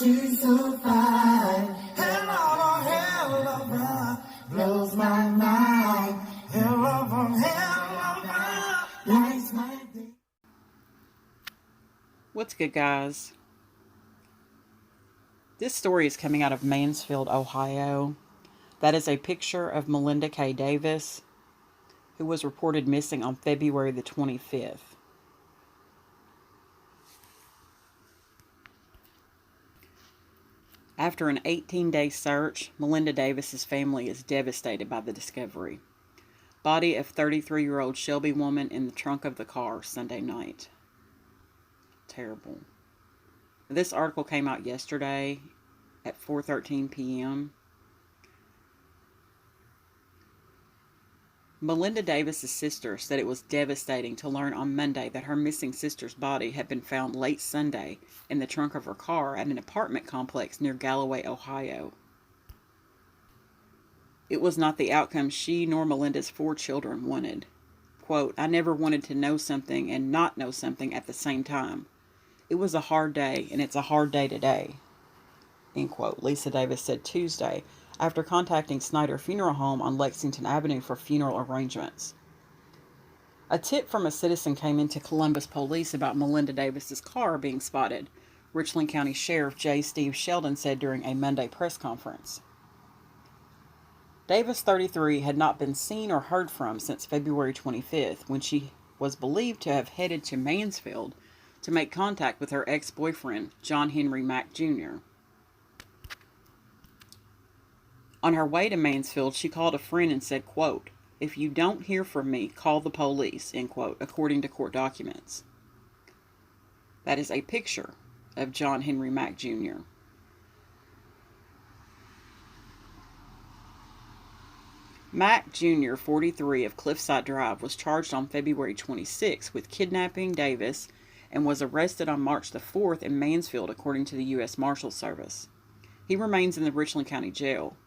she's so fine. Hell of a hell of a blows my mind. Hell of a lights my day. What's good, guys? This story is coming out of Mansfield, Ohio. That is a picture of Melinda K. Davis, who was reported missing on February the 25th. After an 18-day search, Melinda Davis's family is devastated by the discovery. Body of 33-year-old Shelby woman in the trunk of the car Sunday night. Terrible. This article came out yesterday at 4:13 p.m. Melinda Davis's sister said it was devastating to learn on Monday that her missing sister's body had been found late Sunday in the trunk of her car at an apartment complex near Galloway, Ohio. It was not the outcome she nor Melinda's 4 children wanted. Quote, "I never wanted to know something and not know something at the same time. It was a hard day, and it's a hard day today," end quote, Lisa Davis said Tuesday after contacting Snyder Funeral Home on Lexington Avenue for funeral arrangements. A tip from a citizen came into Columbus Police about Melinda Davis's car being spotted, Richland County Sheriff J. Steve Sheldon said during a Monday press conference. Davis, 33, had not been seen or heard from since February 25th, when she was believed to have headed to Mansfield to make contact with her ex-boyfriend, John Henry Mack Jr. On her way to Mansfield, she called a friend and said, quote, "If you don't hear from me, call the police," end quote, according to court documents. That is a picture of John Henry Mack Jr. Mack Jr., 43, of Cliffside Drive, was charged on February 26 with kidnapping Davis and was arrested on March the 4th in Mansfield, according to the U.S. Marshals Service. He remains in the Richland County Jail.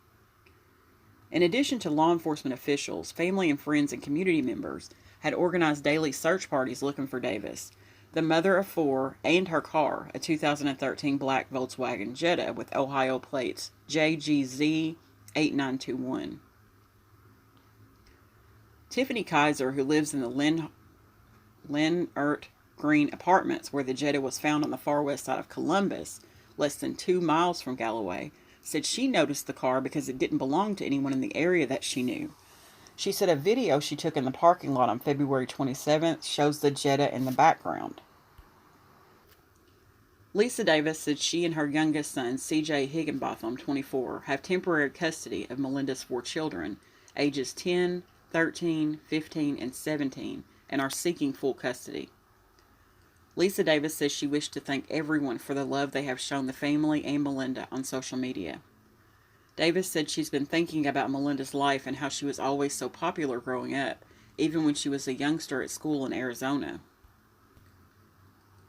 In addition to law enforcement officials, family and friends and community members had organized daily search parties looking for Davis, the mother of 4, and her car, a 2013 black Volkswagen Jetta with Ohio plates JGZ 8921. Tiffany Kaiser, who lives in the Lennert Green Apartments, where the Jetta was found on the far west side of Columbus, less than 2 miles from Galloway, said she noticed the car because it didn't belong to anyone in the area that she knew. She said a video she took in the parking lot on February 27th shows the Jetta in the background. Lisa Davis said she and her youngest son, CJ Higginbotham, 24, have temporary custody of Melinda's 4 children, ages 10, 13, 15, and 17, and are seeking full custody. Lisa Davis says she wished to thank everyone for the love they have shown the family and Melinda on social media. Davis said she's been thinking about Melinda's life and how she was always so popular growing up, even when she was a youngster at school in Arizona.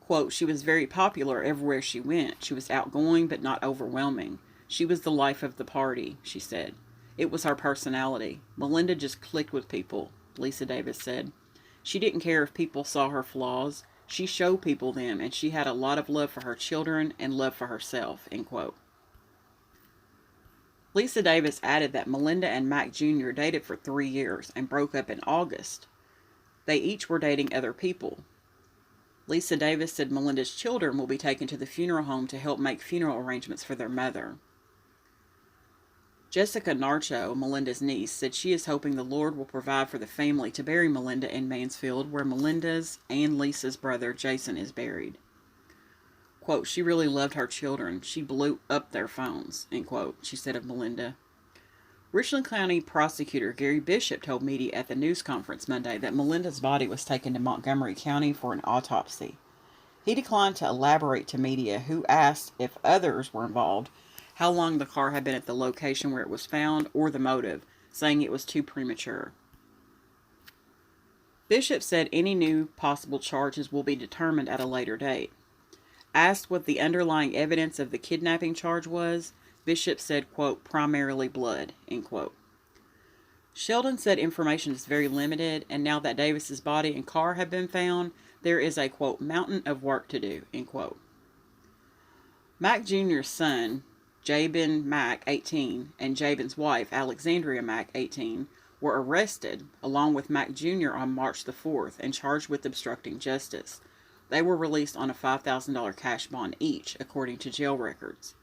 Quote, "She was very popular everywhere she went. She was outgoing but not overwhelming. She was the life of the party," she said. "It was her personality. Melinda just clicked with people," Lisa Davis said. "She didn't care if people saw her flaws. She showed people them, and she had a lot of love for her children and love for herself," end quote. Lisa Davis added that Melinda and Mack Jr. dated for 3 years and broke up in August. They each were dating other people. Lisa Davis said Melinda's children will be taken to the funeral home to help make funeral arrangements for their mother. Jessica Narcho, Melinda's niece, said she is hoping the Lord will provide for the family to bury Melinda in Mansfield, where Melinda's and Lisa's brother Jason is buried. Quote, "She really loved her children. She blew up their phones," end quote, she said of Melinda. Richland County Prosecutor Gary Bishop told media at the news conference Monday that Melinda's body was taken to Montgomery County for an autopsy. He declined to elaborate to media, who asked if others were involved, how long the car had been at the location where it was found, or the motive, saying it was too premature. Bishop said any new possible charges will be determined at a later date. Asked what the underlying evidence of the kidnapping charge was, Bishop said, quote, "primarily blood," end quote. Sheldon said information is very limited, and now that Davis's body and car have been found, there is a, quote, "mountain of work to do," end quote. Mack Jr.'s son, Jabin Mack, 18, and Jabin's wife, Alexandria Mack, 18, were arrested, along with Mack Jr. on March the 4th and charged with obstructing justice. They were released on a $5,000 cash bond each, according to jail records.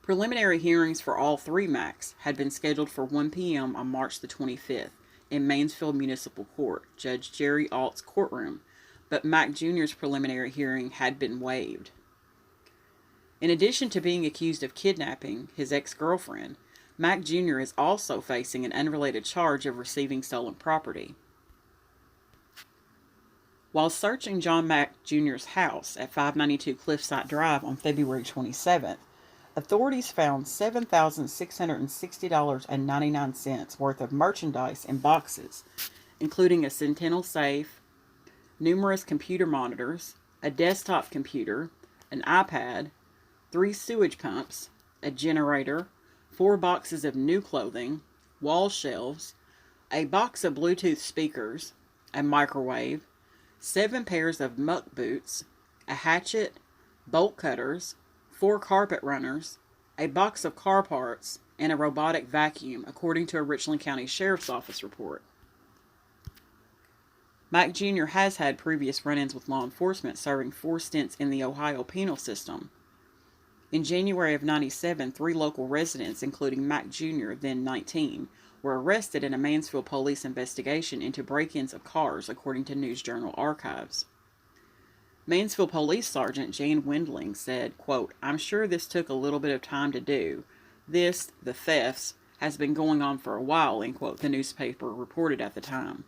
Preliminary hearings for all three Macks had been scheduled for 1 p.m. on March the 25th in Mansfield Municipal Court, Judge Jerry Alt's courtroom, but Mack Jr.'s preliminary hearing had been waived. In addition to being accused of kidnapping his ex-girlfriend, Mack Jr. is also facing an unrelated charge of receiving stolen property. While searching John Mack Jr.'s house at 592 Cliffside Drive on February 27th, authorities found $7,660.99 worth of merchandise in boxes, including a Sentinel safe, numerous computer monitors, a desktop computer, an iPad, 3 sewage pumps, a generator, 4 boxes of new clothing, wall shelves, a box of Bluetooth speakers, a microwave, 7 pairs of muck boots, a hatchet, bolt cutters, 4 carpet runners, a box of car parts, and a robotic vacuum, according to a Richland County Sheriff's Office report. Mack Jr. has had previous run-ins with law enforcement, serving 4 stints in the Ohio penal system. In January of '97, 3 local residents, including Mack Jr., then 19, were arrested in a Mansfield police investigation into break-ins of cars, according to News Journal archives. Mansfield Police Sergeant Jan Wendling said, quote, "I'm sure this took a little bit of time to do. This, the thefts, has been going on for a while," end quote, the newspaper reported at the time.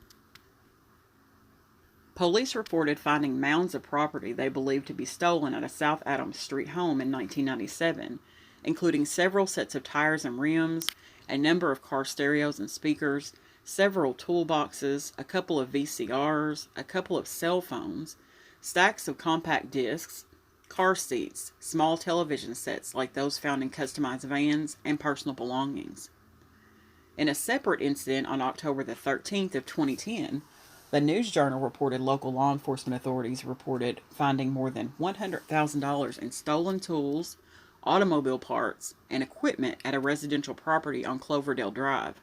Police reported finding mounds of property they believed to be stolen at a South Adams Street home in 1997, including several sets of tires and rims, a number of car stereos and speakers, several toolboxes, a couple of VCRs, a couple of cell phones, stacks of compact discs, car seats, small television sets like those found in customized vans, and personal belongings. In a separate incident on October the 13th of 2010, the News Journal reported local law enforcement authorities reported finding more than $100,000 in stolen tools, automobile parts, and equipment at a residential property on Cloverdale Drive.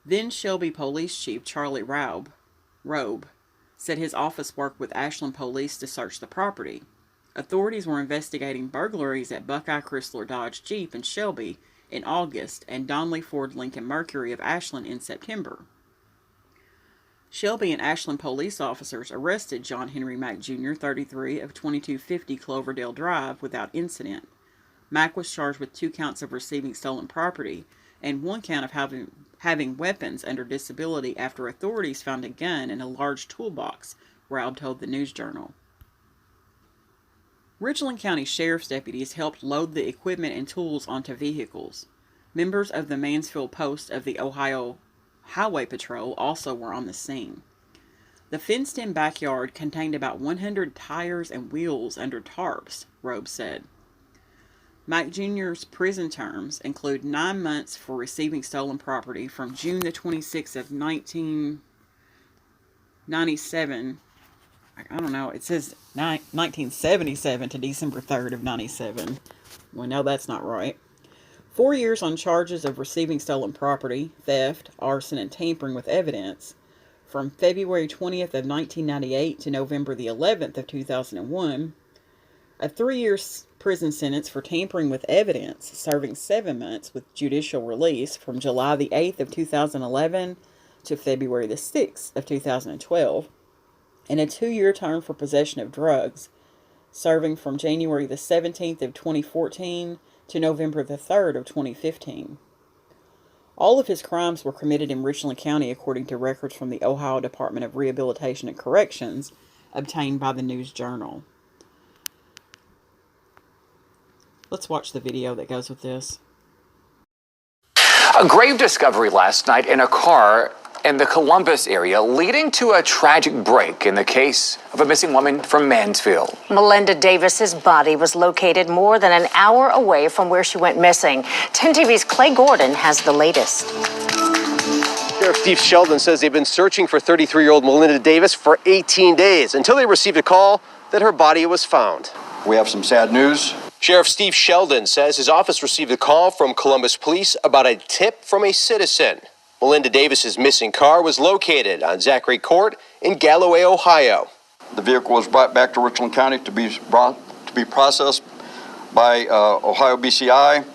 Then Shelby Police Chief Charlie Robe said his office worked with Ashland Police to search the property. Authorities were investigating burglaries at Buckeye Chrysler Dodge Jeep in Shelby in August and Donley Ford Lincoln Mercury of Ashland in September. Shelby and Ashland police officers arrested John Henry Mack Jr., 33, of 2250 Cloverdale Drive without incident. Mack was charged with 2 counts of receiving stolen property and 1 count of having weapons under disability after authorities found a gun in a large toolbox, Raub told the News Journal. Richland County Sheriff's deputies helped load the equipment and tools onto vehicles. Members of the Mansfield Post of the Ohio Highway Patrol also were on the scene. The fenced-in backyard contained about 100 tires and wheels under tarps, Robe said. Mack Jr.'s prison terms include 9 months for receiving stolen property from June the 26th of 1997. I don't know, it says 1977 to December 3rd of 97. Well, no, that's not right. 4 years on charges of receiving stolen property, theft, arson, and tampering with evidence from February 20th of 1998 to November the 11th of 2001. A 3-year prison sentence for tampering with evidence, serving 7 months with judicial release from July the 8th of 2011 to February the 6th of 2012. And a 2-year term for possession of drugs, serving from January the 17th of 2014 to November the 3rd of 2015. All of his crimes were committed in Richland County according to records from the Ohio Department of Rehabilitation and Corrections obtained by the News Journal. Let's watch the video that goes with this. A grave discovery last night in a car in the Columbus area, leading to a tragic break in the case of a missing woman from Mansfield. Melinda Davis's body was located more than an hour away from where she went missing. 10 TV's Clay Gordon has the latest. Sheriff Steve Sheldon says they've been searching for 33-year-old Melinda Davis for 18 days until they received a call that her body was found. We have some sad news. Sheriff Steve Sheldon says his office received a call from Columbus Police about a tip from a citizen. Melinda Davis's missing car was located on Zachary Court in Galloway, Ohio. The vehicle was brought back to Richland County to be processed by Ohio BCI.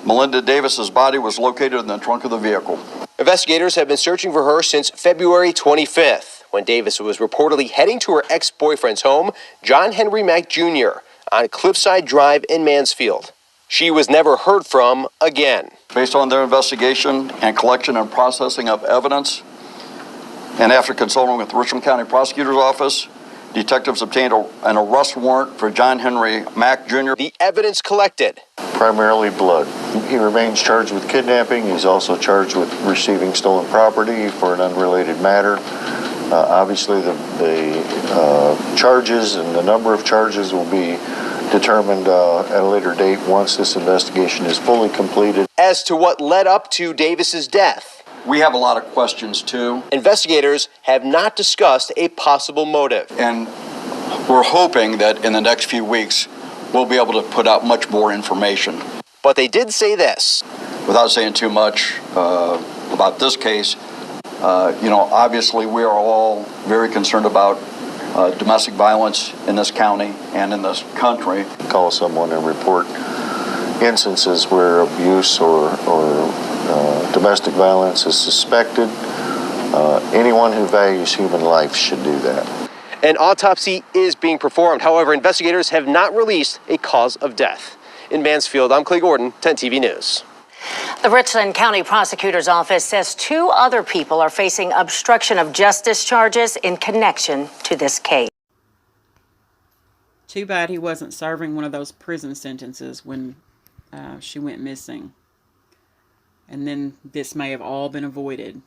Melinda Davis's body was located in the trunk of the vehicle. Investigators have been searching for her since February 25th, when Davis was reportedly heading to her ex-boyfriend's home, John Henry Mack Jr., on Cliffside Drive in Mansfield. She was never heard from again. Based on their investigation and collection and processing of evidence, and after consulting with the Richland County Prosecutor's Office, detectives obtained an arrest warrant for John Henry Mack Jr. The evidence collected. Primarily blood. He remains charged with kidnapping. He's also charged with receiving stolen property for an unrelated matter. Obviously, the charges and the number of charges will be determined at a later date once this investigation is fully completed. As to what led up to Davis's death, we have a lot of questions too. Investigators have not discussed a possible motive. And we're hoping that in the next few weeks, we'll be able to put out much more information. But they did say this. Without saying too much about this case, obviously we are all very concerned about domestic violence in this county and in this country. Call someone and report instances where abuse or domestic violence is suspected. Anyone who values human life should do that. An autopsy is being performed. However, investigators have not released a cause of death. In Mansfield, I'm Clay Gordon, 10 TV News. The Richland County Prosecutor's Office says 2 other people are facing obstruction of justice charges in connection to this case. Too bad he wasn't serving one of those prison sentences when she went missing. And then this may have all been avoided.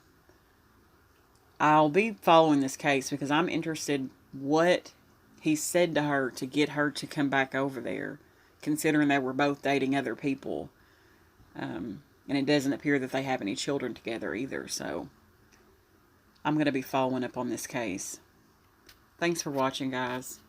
I'll be following this case because I'm interested what he said to her to get her to come back over there, considering they were both dating other people. And it doesn't appear that they have any children together either, so I'm going to be following up on this case. Thanks for watching, guys.